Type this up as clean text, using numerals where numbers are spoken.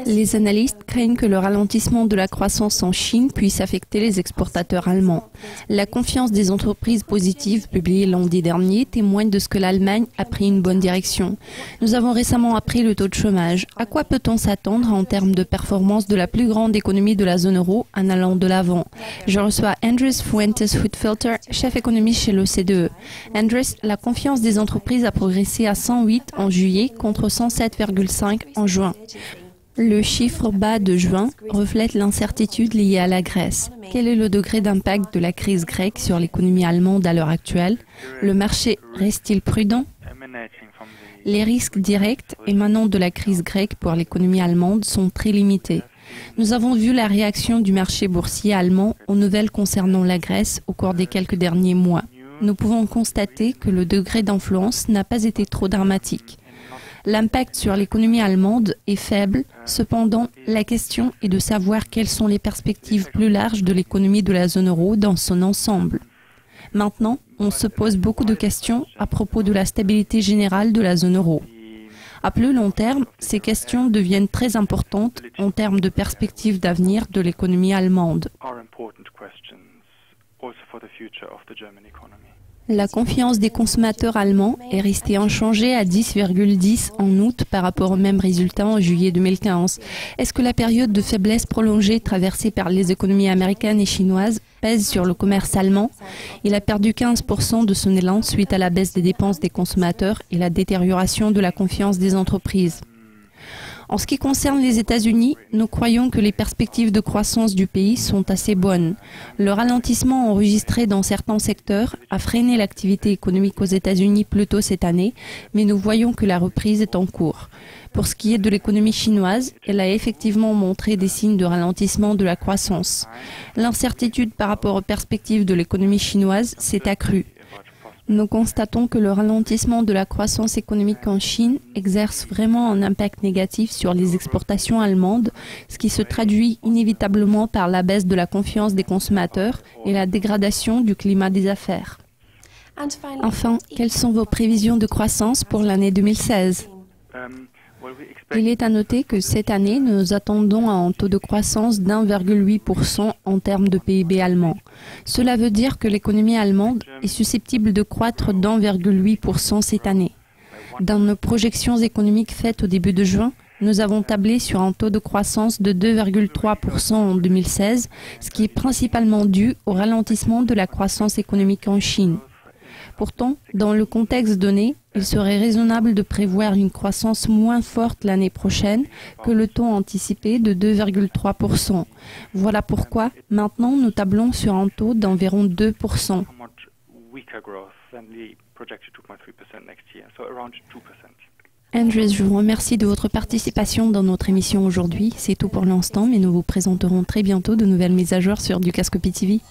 Les analystes craignent que le ralentissement de la croissance en Chine puisse affecter les exportateurs allemands. La confiance des entreprises positives publiée lundi dernier témoigne de ce que l'Allemagne a pris une bonne direction. Nous avons récemment appris le taux de chômage. À quoi peut-on s'attendre en termes de performance de la plus grande économie de la zone euro en allant de l'avant? Je reçois Andres Fuentes-Hutfelter, chef économiste chez l'OCDE. Andres, la confiance des entreprises a progressé à 108 en juillet contre 107,5 en juin. Le chiffre bas de juin reflète l'incertitude liée à la Grèce. Quel est le degré d'impact de la crise grecque sur l'économie allemande à l'heure actuelle? Le marché reste-t-il prudent? Les risques directs émanant de la crise grecque pour l'économie allemande sont très limités. Nous avons vu la réaction du marché boursier allemand aux nouvelles concernant la Grèce au cours des quelques derniers mois. Nous pouvons constater que le degré d'influence n'a pas été trop dramatique. L'impact sur l'économie allemande est faible, cependant, la question est de savoir quelles sont les perspectives plus larges de l'économie de la zone euro dans son ensemble. Maintenant, on se pose beaucoup de questions à propos de la stabilité générale de la zone euro. À plus long terme, ces questions deviennent très importantes en termes de perspectives d'avenir de l'économie allemande. La confiance des consommateurs allemands est restée inchangée à 10,10 en août par rapport aux mêmes résultats en juillet 2015. Est-ce que la période de faiblesse prolongée traversée par les économies américaines et chinoises pèse sur le commerce allemand? Il a perdu 15% de son élan suite à la baisse des dépenses des consommateurs et la détérioration de la confiance des entreprises. En ce qui concerne les États-Unis, nous croyons que les perspectives de croissance du pays sont assez bonnes. Le ralentissement enregistré dans certains secteurs a freiné l'activité économique aux États-Unis plus tôt cette année, mais nous voyons que la reprise est en cours. Pour ce qui est de l'économie chinoise, elle a effectivement montré des signes de ralentissement de la croissance. L'incertitude par rapport aux perspectives de l'économie chinoise s'est accrue. Nous constatons que le ralentissement de la croissance économique en Chine exerce vraiment un impact négatif sur les exportations allemandes, ce qui se traduit inévitablement par la baisse de la confiance des consommateurs et la dégradation du climat des affaires. Enfin, quelles sont vos prévisions de croissance pour l'année 2016? Il est à noter que cette année, nous attendons un taux de croissance d'1,8% en termes de PIB allemand. Cela veut dire que l'économie allemande est susceptible de croître d'1,8% cette année. Dans nos projections économiques faites au début de juin, nous avons tablé sur un taux de croissance de 2,3% en 2016, ce qui est principalement dû au ralentissement de la croissance économique en Chine. Pourtant, dans le contexte donné, il serait raisonnable de prévoir une croissance moins forte l'année prochaine que le taux anticipé de 2,3%. Voilà pourquoi, maintenant, nous tablons sur un taux d'environ 2%. Andres, je vous remercie de votre participation dans notre émission aujourd'hui. C'est tout pour l'instant, mais nous vous présenterons très bientôt de nouvelles mises à jour sur Dukascopy TV.